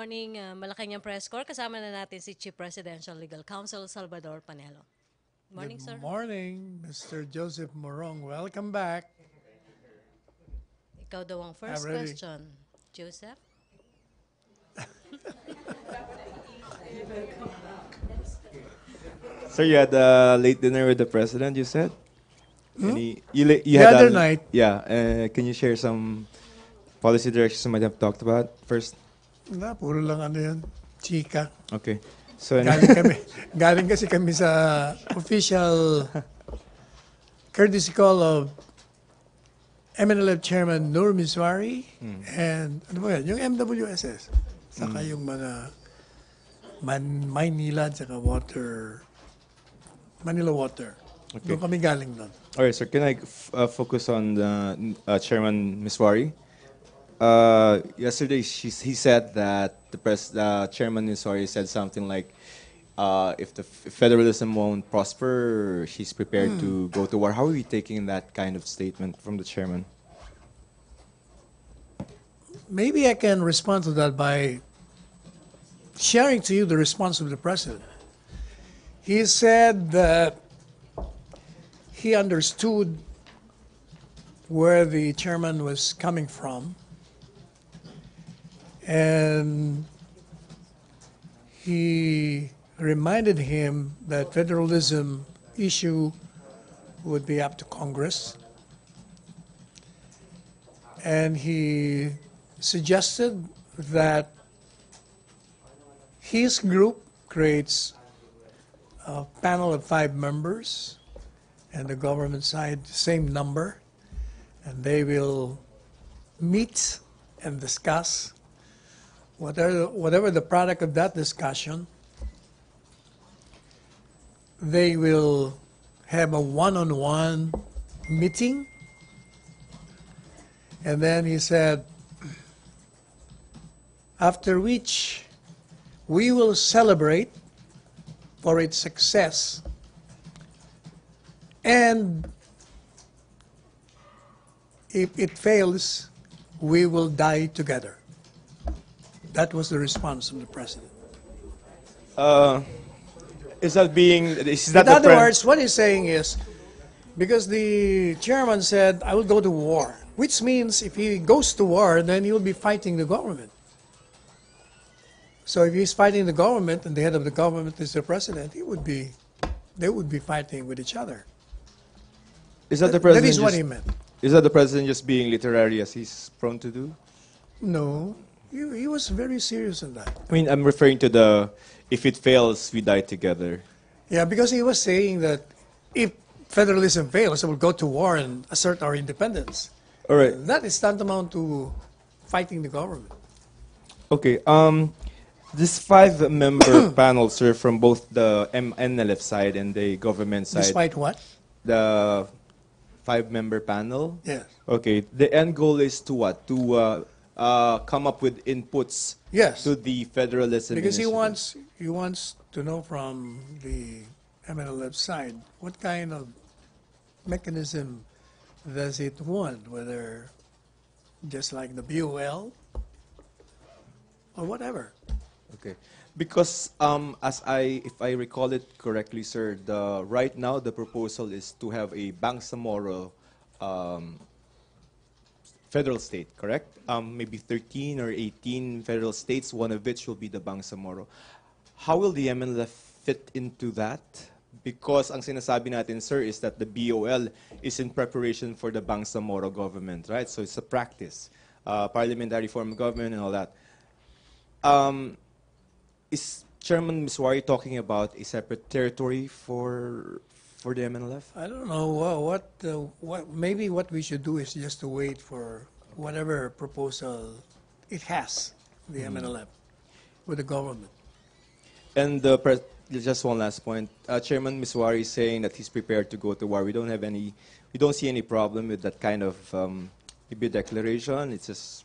morning, Malacañang Press Corps. Kasama na natin si Chief Presidential Legal Counsel Salvador Panelo. Morning, Good sir. morning, Mr. Joseph Morong. Welcome back. Ikaw daw ang I'm first ready. question. Joseph? So you had a late dinner with the president, you said? You The had other a night, yeah. Can you share some policy directions you might have talked about first? puro lang ano yun, chika. Okay. So Galing kami, galing kasi kami sa official courtesy call of MNLF Chairman Nur Miswari and ano ba yan, yung MWSS. Saka yung mga Maynila at saka Manila Water. Okay. Doon kami galing doon. all right, sir. Can I focus on Chairman Miswari? Yesterday, he said that the Chairman Miswari said something like, if the federalism won't prosper, he's prepared to go to war. How are we taking that kind of statement from the chairman? Maybe I can respond to that by sharing to you the response of the president. He said that he understood where the chairman was coming from, and he reminded him that federalism issue would be up to Congress, and he suggested that his group creates a panel of 5 members, and the government side, same number, and they will meet and discuss whatever the product of that discussion. They will have a one-on-one meeting, and then he said, after which we will celebrate for its success, and if it fails, we will die together. That was the response from the president. Is that In other words, what he's saying is, because the chairman said, I will go to war, which means if he goes to war, then he will be fighting the government. So if he's fighting the government and the head of the government is the president, they would be fighting with each other. Is that the That president? is what he meant. Is that the president just being literary as he's prone to do? No, he was very serious in that. I mean, I'm referring to the if it fails, we die together. Yeah, because he was saying that if federalism fails, we'll go to war and assert our independence. All right. That is tantamount to fighting the government. Okay. This 5-member panel, sir, from both the NLF side and the government side. Despite what? The 5-member panel. Yes. Okay. The end goal is to what? To come up with inputs. Yes. To the federalism. Because he initiative. wants to know from the MNLF side what kind of mechanism does it want, whether just like the BOL or whatever. Okay. Because if I recall it correctly, sir, right now the proposal is to have a Bangsamoro federal state, correct? Maybe 13 or 18 federal states, one of which will be the Bangsamoro. How will the MNLF fit into that? Because ang sinasabi natin, sir, is that the BOL is in preparation for the Bangsamoro government, right? So it's a practice, parliamentary form of government and all that. Is Chairman Miswari talking about a separate territory for the MNLF? I don't know what maybe what we should do is just to wait for whatever proposal it has, the MNLF, with the government. And just one last point. Chairman Miswari is saying that he's prepared to go to war. We don't see any problem with that kind of maybe declaration. It's just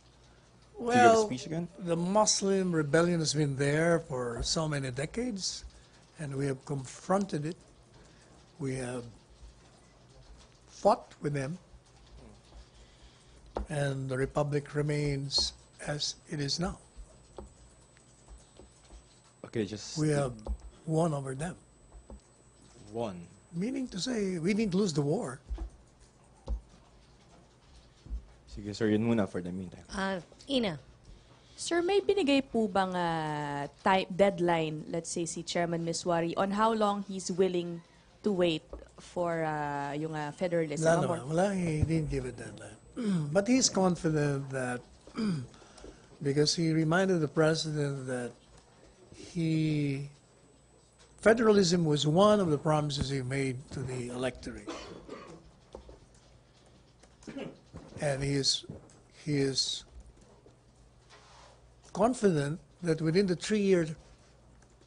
figure of Well, speech again. the Muslim rebellion has been there for so many decades, and we have confronted it. We have fought with them, and the republic remains as it is now. Okay, just We have won over them. one. Meaning to say, we didn't lose the war. Sige, sir, yun muna for the meantime. Ina. Sir, may binigay po bang deadline, let's say si Chairman Miswari, on how long he's willing to wait for yung federalism? Wala naman. Wala, he didn't give a deadline. But he's confident that because he reminded the president that federalism was one of the promises he made to the electorate. And he is confident that within the 3-year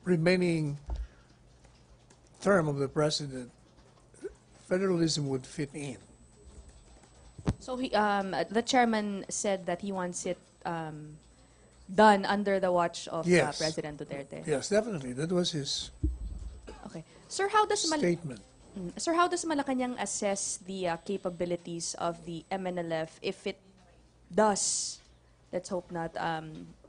remaining term of the president, federalism would fit in. So the chairman said that he wants it done under the watch of Yes. President Duterte. Yes, definitely. That was his Okay. Sir, how does statement. Sir, how does Malacañang assess the capabilities of the MNLF if it does, let's hope not,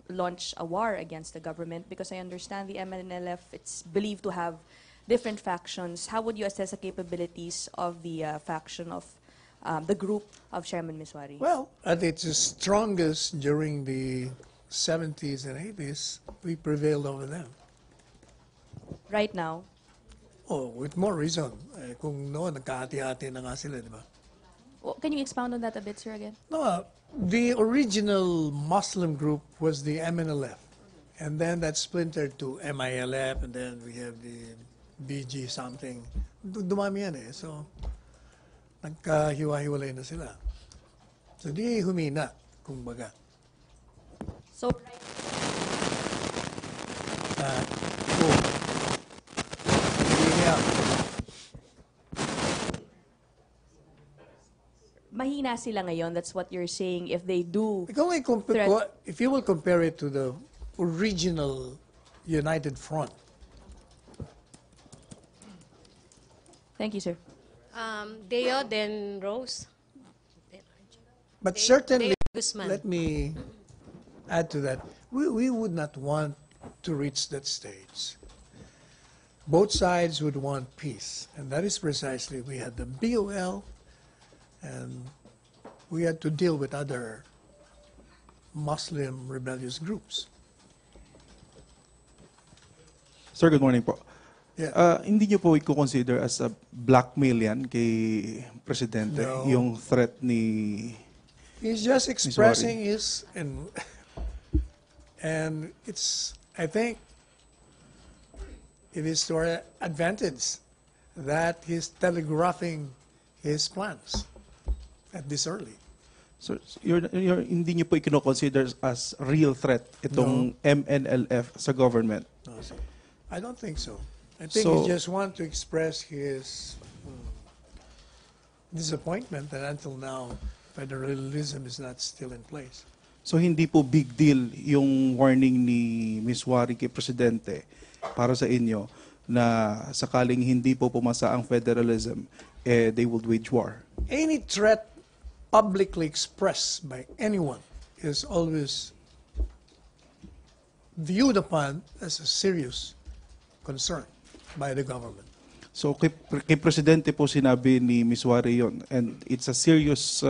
launch a war against the government? Because I understand the MNLF, it's believed to have different factions. How would you assess the capabilities of the faction of the group of Chairman Miswari? Well, at its strongest during the 70s and 80s, we prevailed over them. Right now, Oh, with more reason. Kung noon, nagkahati-hati na nga sila, di ba? can you expound on that a bit, sir, again? No, the original Muslim group was the MNLF. And then that splintered to MILF, and then we have the BG something. Dumami yan eh. So, nagkahiwa-hiwalay na sila. So, di humina, kumbaga. So, mahina sila ngayon. That's what you're saying. If they do, If you will compare it to the original United Front, thank you, sir. Deo, then Rose. but certainly, Guzman. let me add to that. We would not want to reach that stage. Both sides would want peace, and that is precisely, we had the BOL, and we had to deal with other Muslim rebellious groups. Sir, good morning po. Yeah. Hindi niyo po i-consider as a blackmail yan kay Presidente, No. yung threat ni... He's just expressing his, and it's, I think, it is to our advantage that he's telegraphing his plans at this early. So, hindi niyo po i-consider as real threat itong MNLF sa government? No, I don't think so. I think So- he just wants to express his disappointment that until now federalism is not still in place. So, hindi po big deal yung warning ni Ms. Wari kay Presidente para sa inyo na sakaling hindi po pumasa ang federalism, they would wage war? Any threat publicly expressed by anyone is always viewed upon as a serious concern by the government. So kay Presidente po sinabi ni Ms. Wari yun, and it's a serious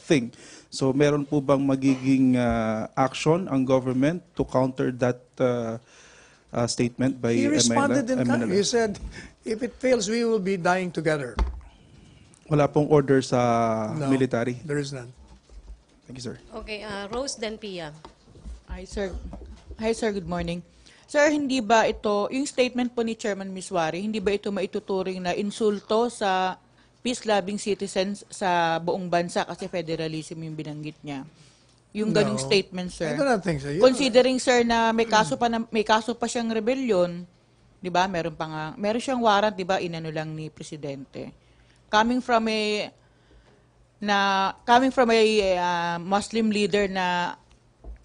thing. So meron po bang magiging action ang government to counter that statement by He responded in kind. MNLF? He said, if it fails, we will be dying together. Wala pong order sa No, military? there is none. Thank you, sir. Okay, Rose, then Pia. Hi, sir. Hi, sir. Good morning. Sir, hindi ba ito, yung statement po ni Chairman Miswari, hindi ba ito maituturing na insulto sa peace-loving citizens sa buong bansa kasi federalism yung binanggit niya? Yung ganung No. statement, sir. I do not think so. Considering, sir, na may kaso pa siyang rebellion, 'di ba? Meron siyang warrant, 'di ba? Inano lang ni presidente. Coming from a Muslim leader na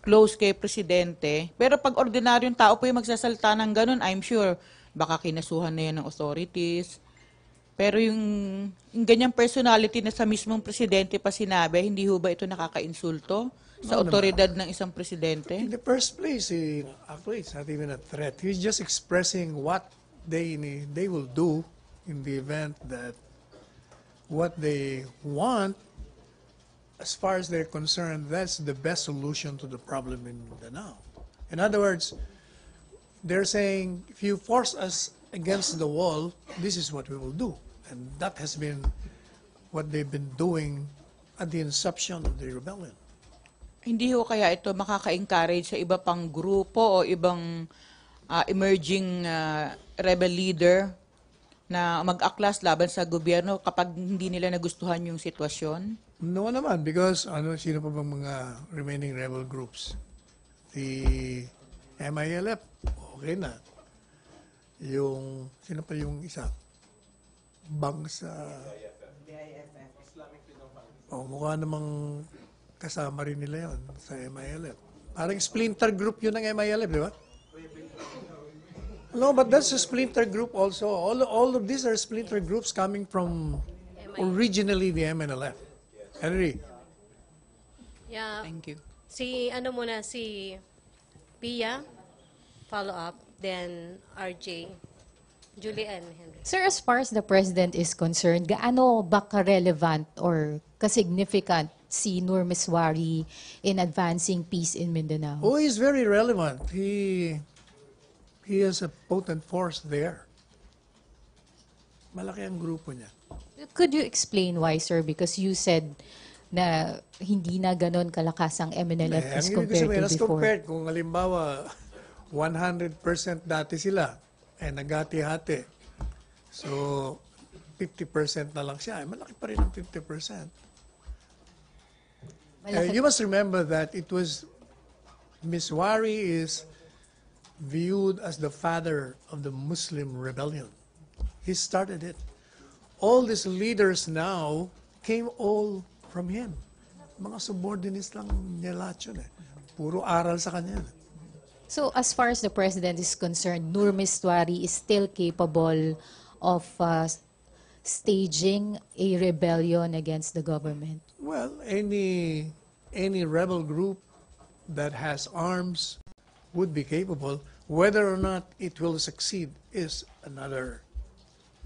close kay presidente, pero pag ordinaryong tao po yung magsasalta ng ganun, I'm sure baka kinasuhan na yan ng authorities. Pero yung ganyang personality na sa mismong presidente pa sinabi, hindi ho ba ito nakaka-insulto sa otoridad ng isang presidente? In the first place, actually, it's not even a threat. He's just expressing what they will do in the event that what they want, as far as they're concerned, that's the best solution to the problem in Mindanao. In other words, they're saying, if you force us against the wall, this is what we will do. And that has been what they've been doing at the inception of the rebellion. Hindi ho kaya ito makaka-encourage sa iba pang grupo o ibang emerging rebel leader na mag-aklas laban sa gobyerno kapag hindi nila nagustuhan yung sitwasyon? No naman, because sino pa bang mga remaining rebel groups? The MILF, okay na. Sino pa yung isa? Bangsa. Mukha namang kasama rin nila yon sa MILF. Parang splinter group yun ng MILF, di ba? No, but that's a splinter group also. All of these are splinter groups coming from originally the MNLF. Henry. Yeah. Thank you. Si Pia, follow up, then RJ, Julie and Henry. Sir, as far as the President is concerned, gaano ba ka-relevant or ka-significant si Nur Miswari in advancing peace in Mindanao? Oh, he's very relevant. He has a potent force there. Malaki ang grupo niya. Could you explain why, sir? Because you said na hindi na ganon kalakas ang MNLF as Ang ibig compared sabihin, to as before. compared, kung halimbawa 100% dati sila, nagati-hati. So, 50% na lang siya. Malaki pa rin ang 50%. You must remember that Miswari is viewed as the father of the Muslim rebellion. He started it. All these leaders now came all from him. Mga subordinates lang niya lahat yun eh. Puro aral sa kanya. So as far as the President is concerned, Nur Miswari is still capable of staging a rebellion against the government? Well, any rebel group that has arms would be capable. Whether or not it will succeed is another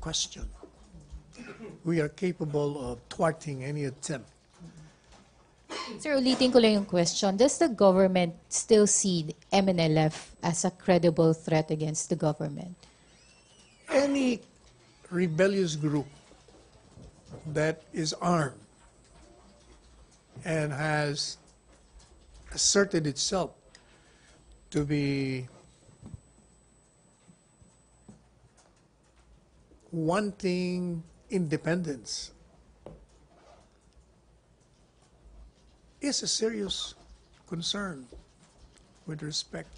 question. We are capable of thwarting any attempt. Sir, ulitin ko lang yung question. Does the government still see MNLF as a credible threat against the government? Any rebellious group that is armed and has asserted itself to be wanting independence is a serious concern with respect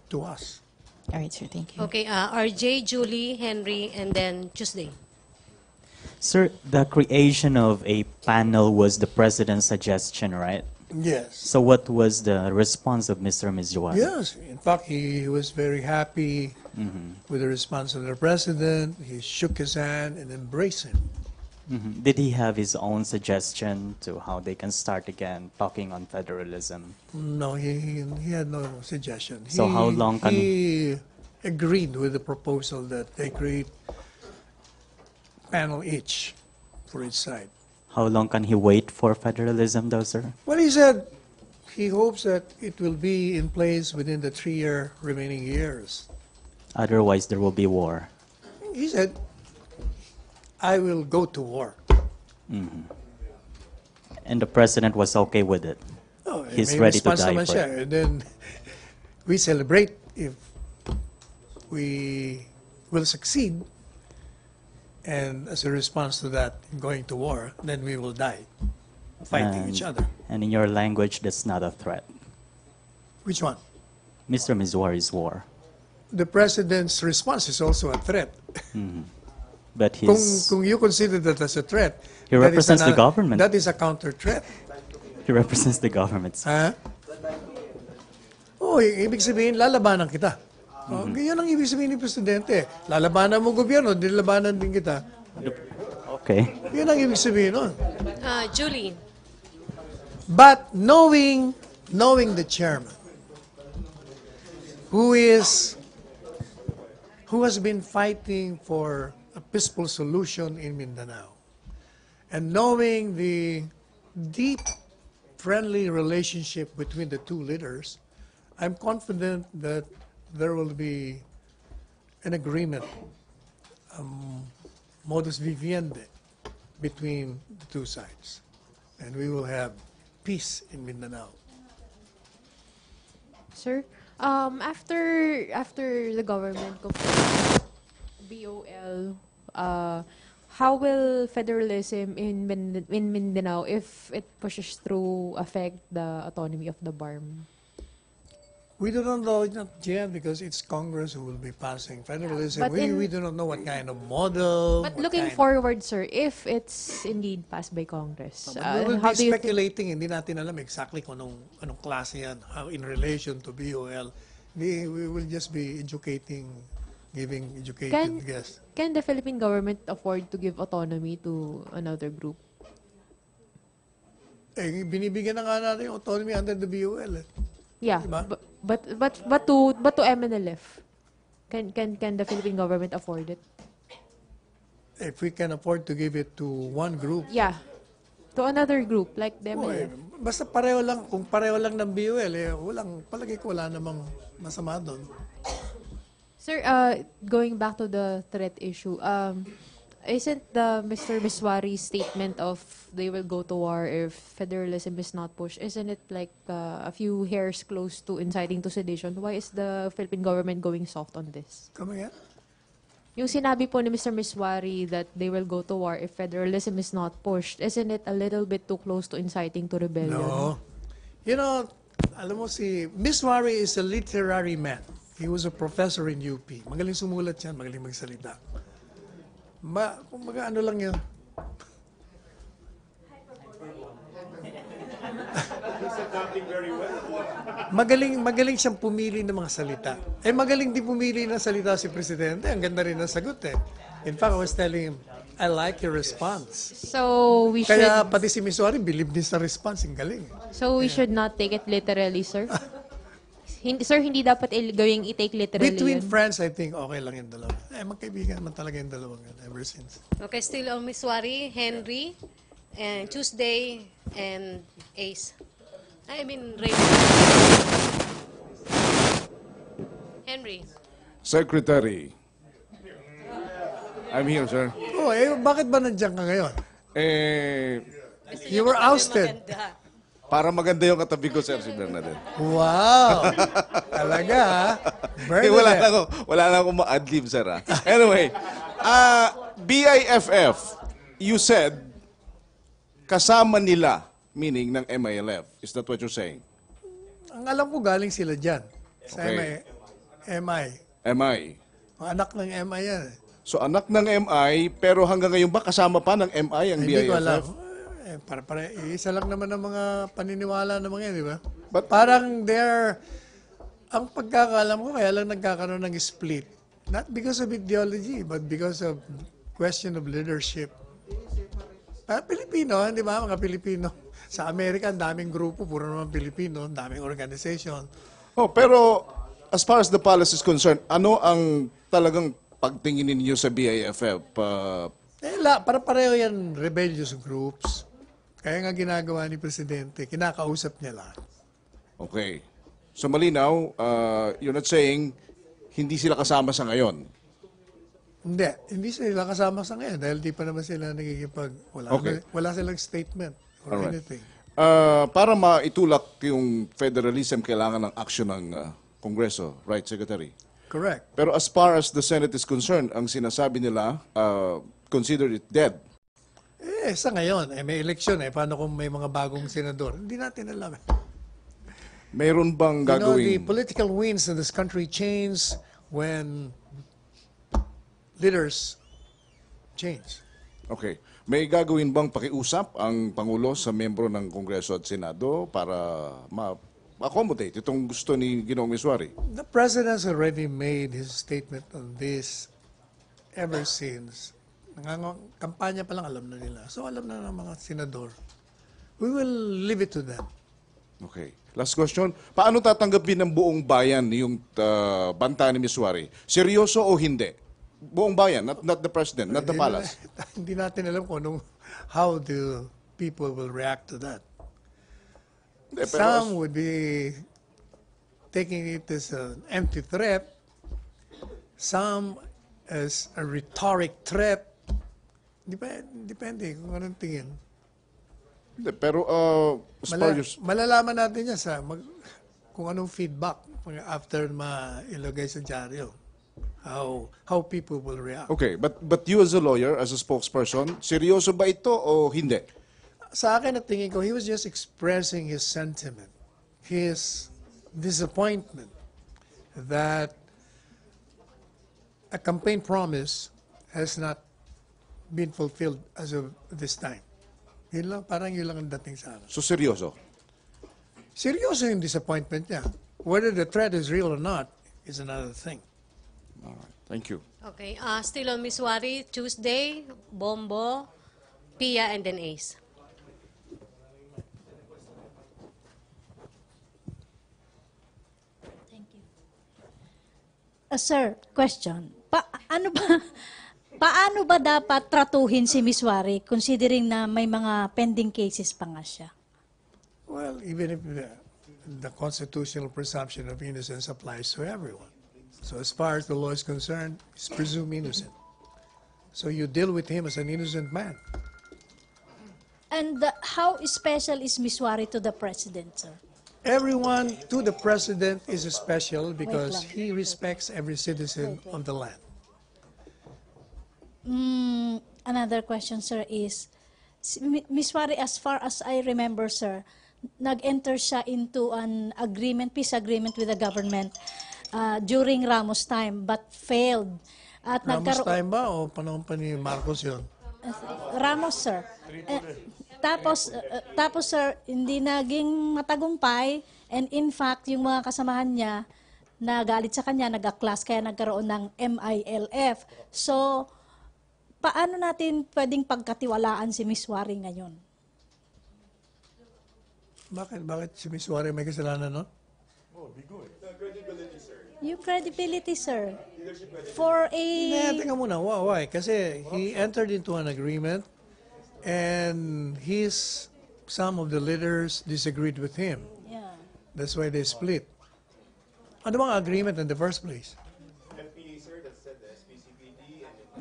to us. All right, sir. Thank you. Okay, RJ, Julie, Henry, and then Tuesday. Sir, the creation of a panel was the president's suggestion, right? Yes. So what was the response of Mr. Mizjuan? Yes. In fact, he was very happy with the response of the president. He shook his hand and embraced him. Did he have his own suggestion to how they can start again talking on federalism? No, he had no suggestion. So how long can he agreed with the proposal that they create panel each for each side. How long can he wait for federalism, though, sir? Well, he said he hopes that it will be in place within the 3-year remaining years. Otherwise, there will be war. He said, I will go to war. And the president was okay with it. Oh, He's may ready to response die naman for siya. it. And then we celebrate if we will succeed. And as a response to that, going to war, then we will die fighting each other. And in your language, that's not a threat. Which one? Mr. Mizwari's war. The president's response is also a threat. But Kung you consider that as a threat, He that is represents the government. That is a counter threat. he represents the government. Ha? Oh, ibig sabihin, lalabanan kita. Oh, yan ang ibig sabihin ni Presidente. Lalabanan mo gobyerno, dinlabanan din kita. Okay. Yan ang ibig sabihin nun. Julie. But knowing the chairman, who has been fighting for a peaceful solution in Mindanao, and knowing the deep, friendly relationship between the two leaders, I'm confident that there will be an agreement, modus vivendi, between the two sides, and we will have peace in Mindanao. Sir, after the government BOL, how will federalism in Mindanao, if it pushes through, affect the autonomy of the BARM? We do not know it yet because it's Congress who will be passing federalism. But We do not know what kind of model. But what looking kind forward, sir, if it's indeed passed by Congress, But we will how be do you think? speculating, hindi natin alam exactly kung anong klase yan, how in relation to BOL. We will just be giving educated guess. Can the Philippine government afford to give autonomy to another group? Eh, binibigyan na nga natin yung autonomy under the BOL. Yeah, Diba? but to MNLF, can the Philippine government afford it? If we can afford to give it to one group, Yeah, to another group like the oh, MNLF. basta pareho lang, kung pareho lang ng BOL, palagi ko wala namang masama doon. Sir, going back to the threat issue, isn't the Mr. Miswari's statement of they will go to war if federalism is not pushed, isn't it like a few hairs close to inciting to sedition? Why is the Philippine government going soft on this? Come again? Yung sinabi po ni Mr. Miswari that they will go to war if federalism is not pushed, isn't it a little bit too close to inciting to rebellion? No. You know, alam mo si Miss Wari is a literary man. He was a professor in UP. Magaling sumulat yan, magaling magsalita. Kumbaga ano lang yun. Magaling siyang pumili ng mga salita. Eh magaling din pumili ng salita si Presidente. Ang ganda rin ng sagot eh. In fact, I was telling him, I like your response. So we Kaya should pati si Miss Wari, believe din sa response. Ang galing. we should not take it literally, sir. Sir, hindi dapat gawing i-take literally Between yun. friends, I think okay lang yung dalawa. Eh, magkaibigan naman talaga yung dalawang yun ever since. Okay, still on Miss Wari, Henry, and Tuesday, and Ace. I mean, Raymond. Henry. Secretary. I'm here, sir. Oh, eh, bakit ba nandiyan ka ngayon? Gusto You niya were katabi ousted. maganda. Para maganda yung katabi ko, sir, si Bernadette. Wow! Talaga, ha? Wala na akong ma-adlib, sir. Ha? Anyway, BIFF, you said, kasama nila, meaning ng MILF. Is that what you're saying? Ang alam ko galing sila dyan. Sa Okay. MI. MI. Ang anak ng MI yan. So, anak ng MI, pero hanggang ngayon ba kasama pa ng MI ang Hindi ko BIFF? alam. Isa lang naman ng mga paniniwala ng mga yan, di ba? But- Parang ang pagkakalam ko, kaya lang nagkakaroon ng split. Not because of ideology, but because of question of leadership. Pilipino, di ba? Mga Pilipino. Sa Amerika, ang daming grupo, puro naman Pilipino, ang daming organization. Oh, pero as far as the policy is concerned, ano ang talagang pagtingin ninyo sa BIFF? Para pareho yan, rebellious groups. Kaya nga ginagawa ni Presidente, kinakausap niya lahat. Okay. So malinaw, you're not saying hindi sila kasama sa ngayon. Hindi sila kasama sa ngayon dahil di pa naman sila Okay. wala silang statement or Alright. anything. Para maitulak yung federalism, kailangan ng action ng Kongreso. Right, Secretary? Correct. Pero as far as the Senate is concerned, ang sinasabi nila, consider it dead. Sa ngayon, may eleksyon Paano kung may mga bagong senador? Hindi natin alam. Mayroon bang You know, the gagawin? political winds in this country change when leaders change. Okay. May gagawin bang pakiusap ang Pangulo sa membro ng Kongreso at Senado para ma-accommodate itong gusto ni Ginoong Miswari? The President has already made his statement on this ever since. Kampanya pa lang alam na nila. So alam na ng mga senador We will leave it to them. Okay. Last question. Paano tatanggapin ng buong bayan yung banta ni Ms. Wari? Seryoso o hindi? Buong bayan, not the president, not the palace. Hindi natin alam kung how the people will react to that. Hindi, pero Some would be taking it as an empty threat. Some as a rhetoric threat. Depende kung anong tingin. Hindi, pero as far as... Malalaman natin yan kung anong feedback after mailagay sa dyaryo. How people will react. Okay, but you as a lawyer, as a spokesperson, seryoso ba ito o hindi? Sa akin, at tingin ko, he was just expressing his sentiment, his disappointment that a campaign promise has not been fulfilled as of this time. Yun lang, parang yun lang ang dating sa akin. So seryoso? Seryoso yung disappointment niya. Whether the threat is real or not is another thing. All right. Thank you. Okay, still on Ms. Wari, Tuesday, Bombo, Pia, and then Ace. Sir, question. Paano ba dapat tratuhin si Ms. Wari considering na may mga pending cases pa nga siya? Well, even if the constitutional presumption of innocence applies to everyone. So as far as the law is concerned, he's presumed innocent. So you deal with him as an innocent man. And how special is Ms. Wari to the President, sir? Everyone to the president is special because lang. he respects every citizen of the land. Another question, sir, is, Ms. Wari, as far as I remember, sir, nag-enter siya into an agreement, peace agreement with the government during Ramos time, but failed. At Ramos time ba o panahon pa ni Marcos yun? Ramos, sir. Tapos, sir, hindi naging matagumpay, and in fact, yung mga kasamahan niya, nagalit sa kanya, nag-a-class, kaya nagkaroon ng MILF. So, paano natin pwedeng pagkatiwalaan si Ms. Wari ngayon? Bakit si Ms. Wari may kasalanan nun? Yung credibility, sir. For a... Hindi, tingnan muna. Why? Kasi he entered into an agreement and some of the leaders disagreed with him. Yeah. That's why they split. Ano bang agreement in the first place?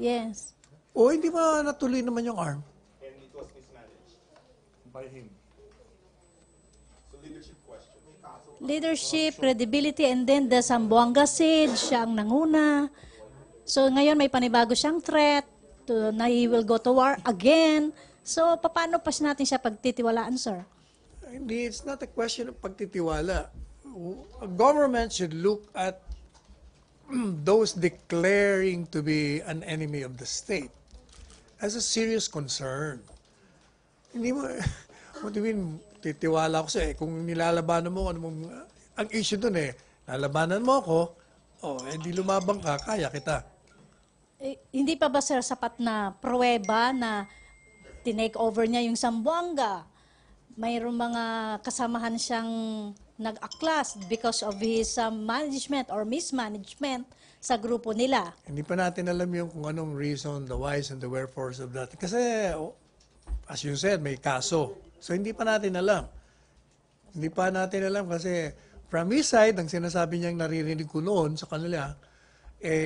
Yes. O hindi ba natuloy naman yung ARM? And it was mismanaged by him. So leadership question. Leadership, credibility, and then the Zamboanga siege, siya ang nanguna. So ngayon may panibago siyang threat na he will go to war again. So paano pa natin siya pagtitiwalaan, sir? Hindi, it's not a question of pagtitiwala. A government should look at those declaring to be an enemy of the state as a serious concern. Hindi mo, what do you mean, titiwala ko sa'yo? Kung nilalabanan mo, ang issue dun lalabanan mo ako, di lumabang ka, kaya kita. Hindi pa ba, sir, sapat na pruweba na tinake over niya yung Zamboanga? Mayroong mga kasamahan siyang nag-aklas because of his management or mismanagement sa grupo nila. Hindi pa natin alam yung kung anong reason, the whys and the wherefores of that. Kasi, as you said, may kaso. So, hindi pa natin alam. Hindi pa natin alam kasi from his side, ang sinasabi niyang naririnig ko noon sa kanila,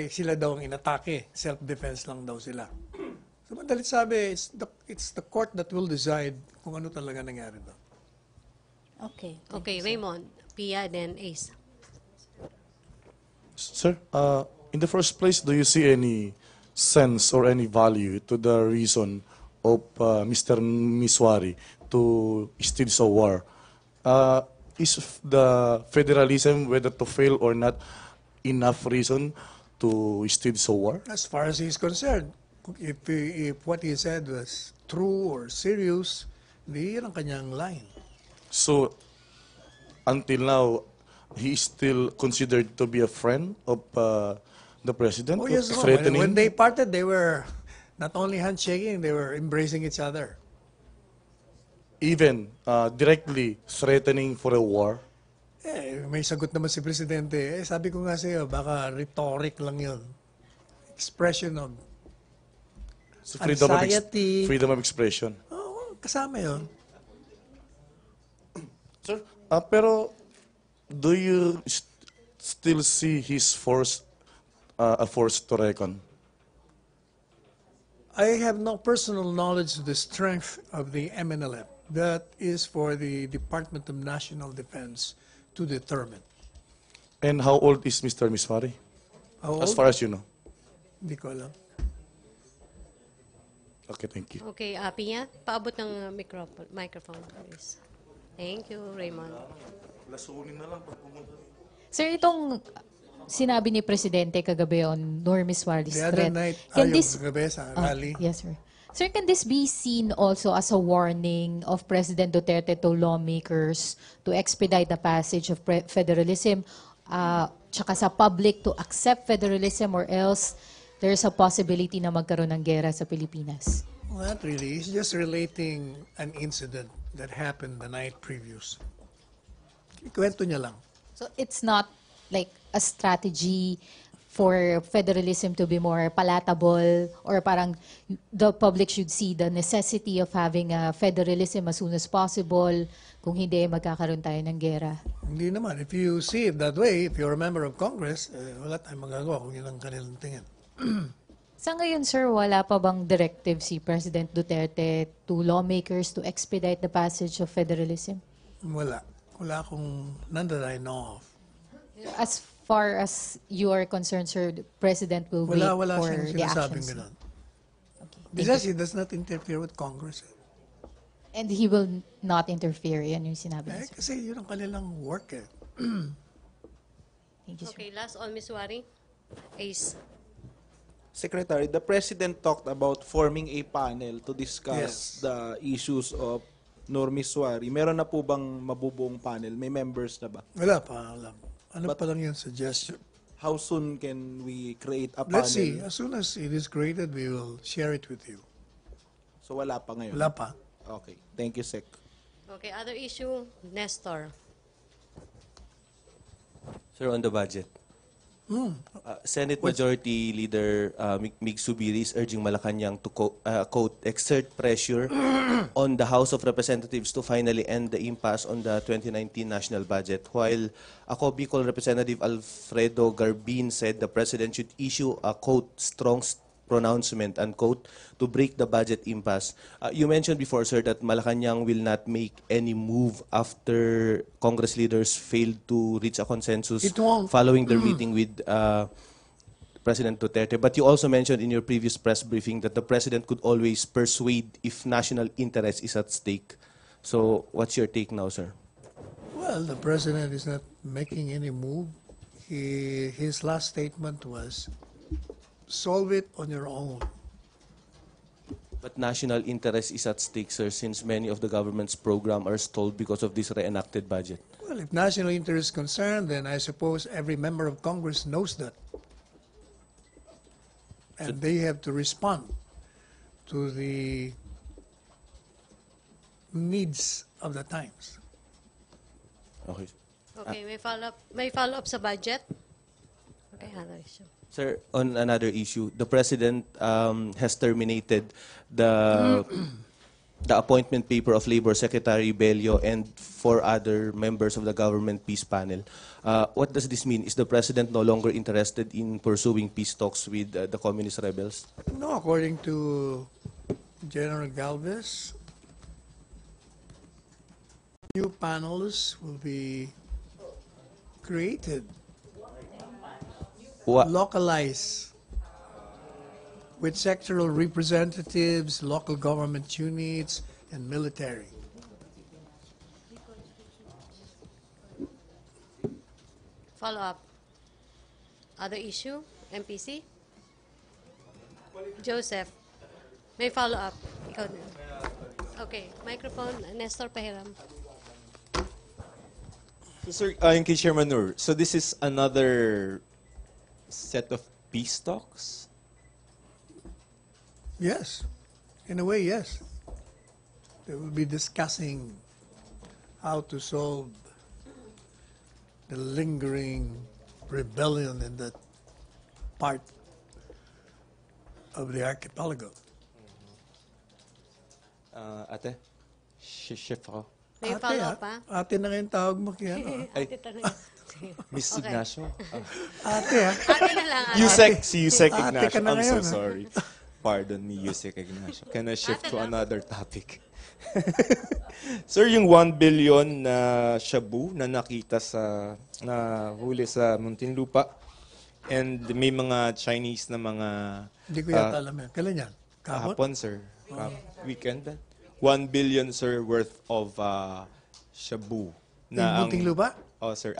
sila daw ang inatake. Self-defense lang daw sila. So, madalit sabi, it's the court that will decide kung ano talaga nangyari doon. Okay. Okay, Raymond, Pia, then Ace. Sir, in the first place, do you see any sense or any value to the reason of Mr. Miswari to stage a war? Is the federalism, whether to fail or not, enough reason to stage a war? As far as he's concerned, if what he said was true or serious, di yun ang kanyang line. So, until now, he is still considered to be a friend of the president? Oh, yes, threatening? when they parted, they were not only handshaking, they were embracing each other. even directly threatening for a war? May sagot naman si Presidente. Sabi ko nga sa'yo, baka rhetoric lang yun. Expression of So anxiety. freedom of expression. Oo, kasama yun. Sir, pero do you still see his force a force to reckon? I have no personal knowledge of the strength of the MNLF. That is for the Department of National Defense to determine. And how old is Mr. Miswari? How As old? far as you know. Hindi ko alam. Okay, thank you. Okay, Pia, paabot ng microphone, please. Thank you, Raymond. Sir, itong sinabi ni Presidente kagabi on Nur Miswari's The other threat. night, Can yung this, kagabi sa Oh, rally. yes, sir. Sir, can this be seen also as a warning of President Duterte to lawmakers to expedite the passage of federalism, tsaka sa public to accept federalism, or else there's a possibility na magkaroon ng gera sa Pilipinas? Well, not really. He's just relating an incident that happened the night previous. Ikwento niya lang. So it's not like a strategy for federalism to be more palatable, or parang the public should see the necessity of having a federalism as soon as possible, kung hindi magkakaroon tayo ng gera? Hindi naman. If you see it that way, if you're a member of Congress, wala tayong magagawa kung yun ang kanilang tingin. Sa ngayon, sir, wala pa bang directive si President Duterte to lawmakers to expedite the passage of federalism? Wala. Wala akong none that I know of. As far as you are concerned, sir, the President will wait Wala for siyang the sinasabing actions. gano'n. Okay. Besides, he does not interfere with Congress. And he will not interfere. Yan yung sinabi niya, sir. Kasi yun ang kanilang work eh. Thank you, sir. Okay, last on Ms. Wari. Ace. Secretary, the President talked about forming a panel to discuss Yes. the issues of Nur Miswari. Meron na po bang mabubuong panel? May members na ba? Wala pa. Alam. Ano But- pa lang yung suggestion? How soon can we create a Let's see. panel? As soon as it is created, we will share it with you. So wala pa ngayon? Wala pa. Okay. Thank you, Sec. Okay, other issue, Nestor. Sir, on the budget. Senate Majority Leader Mig Subiri is urging Malacañang to quote, exert pressure on the House of Representatives to finally end the impasse on the 2019 national budget. While ako, Bicol Representative Alfredo Garbin said the President should issue a quote, strong pronouncement, unquote, to break the budget impasse. You mentioned before, sir, that Malacañang will not make any move after Congress leaders failed to reach a consensus It won't. following their meeting with President Duterte. But you also mentioned in your previous press briefing that the President could always persuade if national interest is at stake. So what's your take now, sir? Well, the President is not making any move. His last statement was, solve it on your own. But national interest is at stake, sir, since many of the government's program are stalled because of this reenacted budget. Well, if national interest is concerned, then I suppose every member of Congress knows that. And they have to respond to the needs of the times. Okay. Okay, may follow-up sa budget? Okay, other issue. Sir, on another issue, the President has terminated the appointment paper of Labor Secretary Bello and 4 other members of the government peace panel. What does this mean? Is the President no longer interested in pursuing peace talks with the communist rebels? No, according to General Galvez, new panels will be created, localized, with sectoral representatives, local government units, and military. Follow-up. Other issue, MPC? Joseph, may follow-up. Ikaw din. Okay, microphone, Nestor Pahiram. So, sir, yung kay Chairman Nur, so this is another set of peace talks? Yes, in a way, yes. They will be discussing how to solve the lingering rebellion in that part of the archipelago. Ate, shift ako. May Ate, follow-up pa? ate na ngayon tawag mo kaya, no? Ate tanong. Miss Okay. Ignacio? Ate, Ate na lang. ate. Yusek, si Yusek Ate Ignacio. ka na I'm so ngayon, ha? sorry. Pardon me, Yusek Ignacio. Can I shift Ate to lang. another topic? Sir, yung 1 billion na shabu na nakita na huli sa Muntinlupa, and may mga Chinese na mga Hindi ko yata alam yan. Kailan yan? Kahapon? kahapon, sir. Weekend. 1 billion, sir, worth of shabu. Yung Muntinlupa? Oh, sir.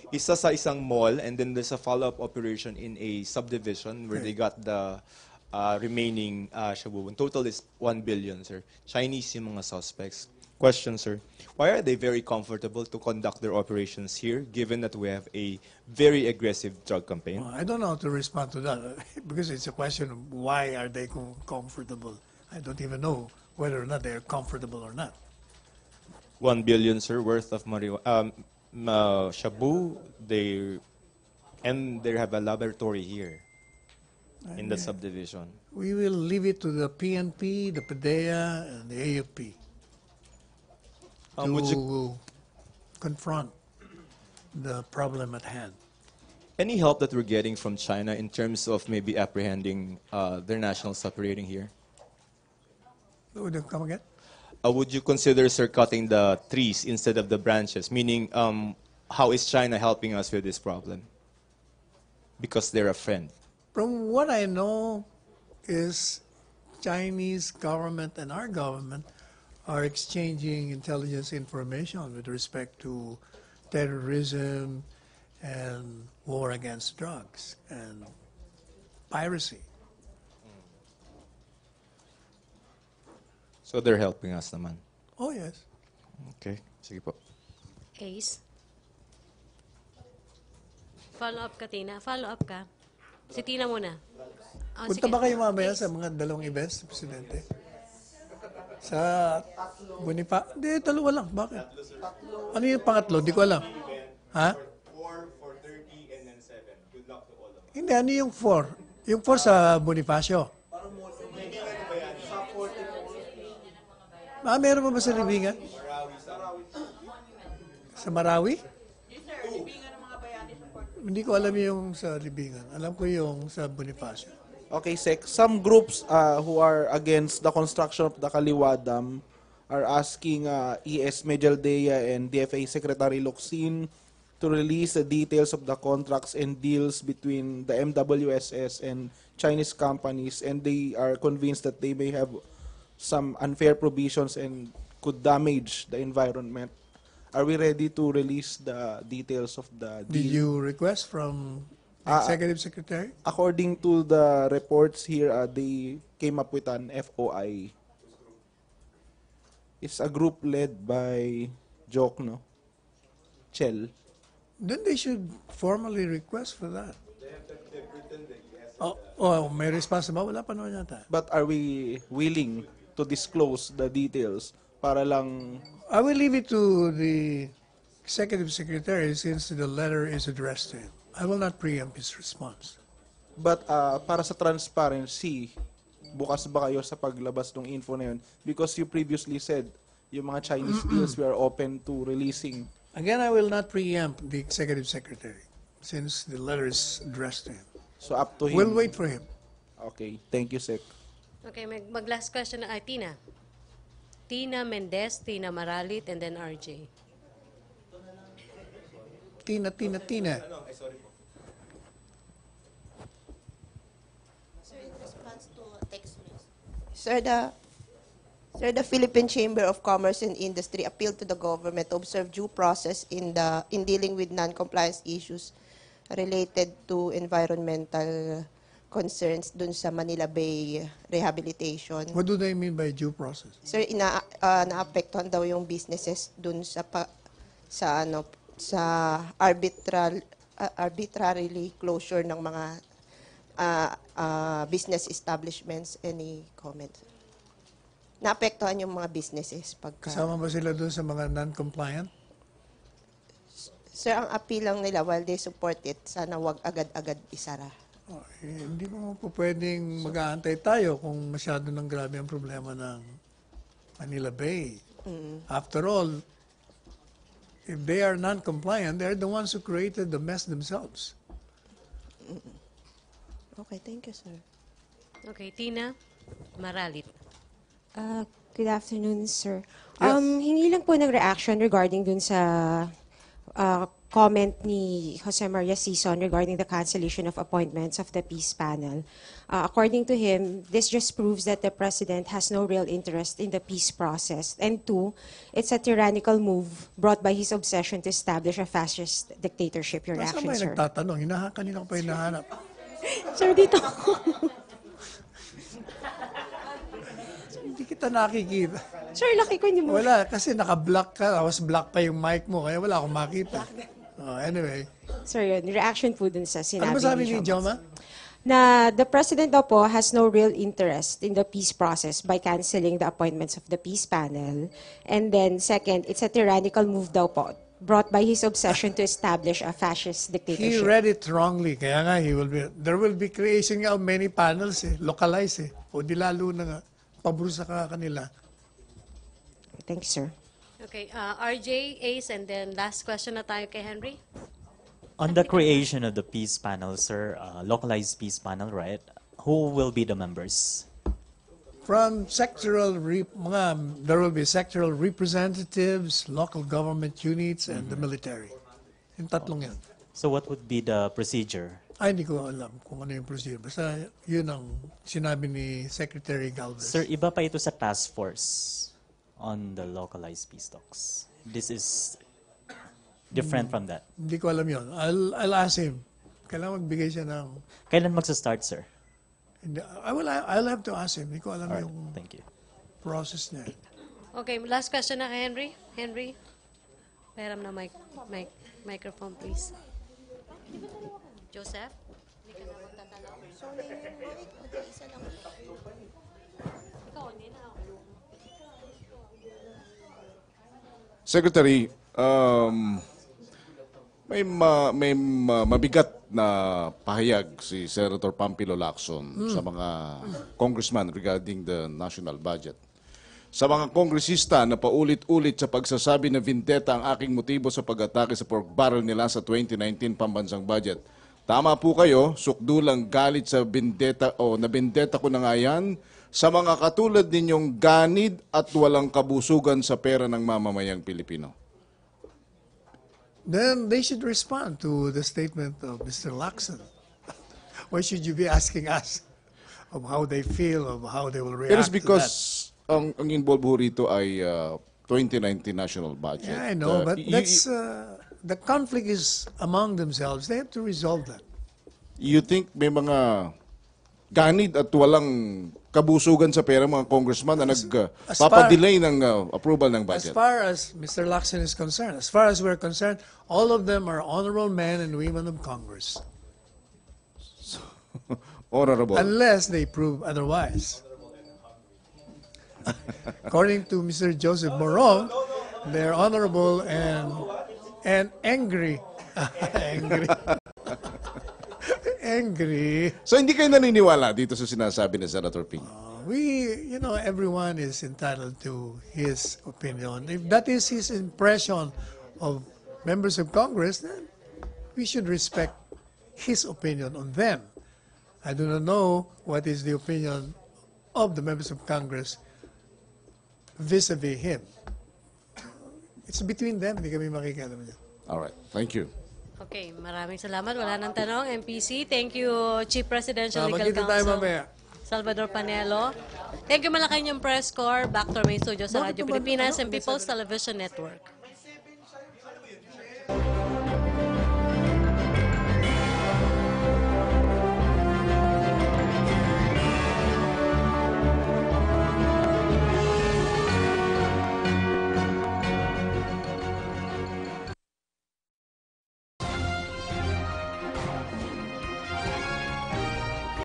Isa sa isang mall, and then there's a follow-up operation in a subdivision where they got the remaining shabu. In total is 1 billion, sir. Chinese yung mga suspects. Question, sir. Why are they very comfortable to conduct their operations here, given that we have a very aggressive drug campaign? Well, I don't know how to respond to that because it's a question of why are they comfortable. I don't even know whether or not they're comfortable or not. 1 billion, sir, worth of shabu. They have a laboratory here in the subdivision. We will leave it to the PNP, the PDEA, and the AFP Would you, to confront the problem at hand. any help that we're getting from China in terms of maybe apprehending their nationals operating here? Would you come again? Would you consider, sir, cutting the trees instead of the branches? Meaning, how is China helping us with this problem? Because they're a friend. From what I know is Chinese government and our government are exchanging intelligence information with respect to terrorism and war against drugs and piracy. So they're helping us naman. Oh, yes. Okay, sige po. Ace. Follow up ka, Tina. Follow up ka. Si Tina muna. Oh, Punta sige. ba kayo mamaya sa mga dalawang events, Presidente? Sa Bonifacio? Hindi, dalawa lang. Bakit? Ano yung pangatlo? Di ko alam. Ha? 4, 4:30, and then 7. Good luck to all of us. Hindi, ano yung 4? Yung 4 sa Bonifacio. Meron pa ba sa Libingan? Sa Marawi? Hindi ko alam yung sa Libingan. Alam ko yung sa Bonifacio. Okay, Sec. Some groups who are against the construction of the Kaliwa Dam are asking ES Medialdea and DFA Secretary Locsin to release the details of the contracts and deals between the MWSS and Chinese companies, and they are convinced that they may have some unfair provisions and could damage the environment. Are we ready to release the details of the deal? Did you request from the Executive Secretary? According to the reports here, they came up with an FOI. It's a group led by Jokno, Chel. Then they should formally request for that. Oh, may response ba? Wala pa naman yata. But are we willing to disclose the details para lang... I will leave it to the Executive Secretary since the letter is addressed to him. I will not preempt his response. But para sa transparency, bukas ba kayo sa paglabas ng info na yun? Because you previously said, yung mga Chinese deals, we are open to releasing. Again, I will not preempt the Executive Secretary since the letter is addressed to him. So up to him. We'll wait for him. Okay, thank you, Sec. Okay, mag-last question na Tina. Tina Mendez, Tina Maralit, and then RJ. Tina. Sir, the Philippine Chamber of Commerce and Industry appealed to the government to observe due process in dealing with non-compliance issues related to environmental concerns dun sa Manila Bay rehabilitation. What do they mean by due process? Sir, naapektuhan daw yung businesses dun sa arbitrarily closure ng mga business establishments. Any comment? naapektuhan yung mga businesses pagka... Kasama ba sila doon sa mga non-compliant? Sir, ang appeal lang nila while they support it, sana wag agad-agad isara. Hindi mo po pwedeng mag-aantay tayo kung masyado ng grabe ang problema ng Manila Bay. After all, if they are non-compliant, they're the ones who created the mess themselves. Okay, thank you, sir. Okay, Tina Maralit. Good afternoon, sir. Yes. Hingi lang po ng reaction regarding dun sa comment ni Jose Maria Sison regarding the cancellation of appointments of the peace panel. According to him, this just proves that the president has no real interest in the peace process. And two, it's a tyrannical move brought by his obsession to establish a fascist dictatorship. Your Nasaan reaction, ba yung sir? nagtatanong? Kanina ko pa hinahanap. Sir, dito ako. Hindi kita nakikita. Sir, laki ko hindi mo. Wala, kasi naka-block ka. Tapos block pa yung mic mo, kaya wala akong makita. Anyway. Sir, yun, reaction po dun sa sinabi Ano ba sabi ni Joma? Na the president daw po has no real interest in the peace process by canceling the appointments of the peace panel. And then second, it's a tyrannical move daw po brought by his obsession to establish a fascist He dictatorship. read it wrongly. Kaya nga, there will be creation of many panels, localized. O di lalo na nga, paburusa ka kanila. Thank you, sir. Okay, RJ, Ace, and then last question na tayo kay Henry. On the creation of the peace panel, sir, localized peace panel, right? Who will be the members? From sectoral, there will be sectoral representatives, local government units, and the military. Yung tatlong yan. So what would be the procedure? Ay, hindi ko alam kung ano yung procedure. Basta yun ang sinabi ni Secretary Galvez. Sir, iba pa ito sa task force on the localized peace talks. This is different from that. Hindi ko alam yun. I'll ask him. Kailangan magbigay siya ng... Kailan magsa-start, sir? I'll have to ask him. Hindi ko alam Alright, yung thank you. process niya. Okay, last question na kay Henry. Henry, pahiram na microphone, please. Joseph? Hindi ka na magtatanong. Ikaw, hindi na ako. Secretary, may mabigat na pahayag si Senator Pampilo Lacson sa mga congressman regarding the national budget. Sa mga kongresista na paulit-ulit sa pagsasabi na vendetta ang aking motibo sa pag-atake sa pork barrel nila sa 2019 pambansang budget. Tama po kayo, sukdulang galit sa vendetta o nabendetta ko na nga yan sa mga katulad ninyong ganid at walang kabusugan sa pera ng mamamayang Pilipino. Then they should respond to the statement of Mr. Lacson. Why should you be asking us of how they feel, of how they will react It is because to ang involved ho rito ay 2019 national budget. that? Yeah, I know, but that's the conflict is among themselves. They have to resolve that. You think may mga ganid at walang kabusugan sa pera mga congressman na nagpapadelay ng approval ng As budget? far as Mr. Lacson is concerned, as far as we're concerned, all of them are honorable men and women of Congress. Honorable. Unless they prove otherwise. According to Mr. Joseph Morong, they're honorable and angry. Angry. Angry. So hindi kayo naniniwala dito sa sinasabi ni Senator Ping? Everyone is entitled to his opinion. If that is his impression of members of Congress, then we should respect his opinion on them. I do not know what is the opinion of the members of Congress vis-a-vis him. It's between them, hindi kami makikialam niya. All right. Thank you. Okay, maraming salamat. Wala nang tanong. MPC, thank you, Chief Presidential Legal Magkita tayo Counsel mamaya. Salvador Panelo. Thank you, Malacañang Press Corps. Back to our main studio sa Bakit Radyo naman? Pilipinas Ano? and People's Television Network.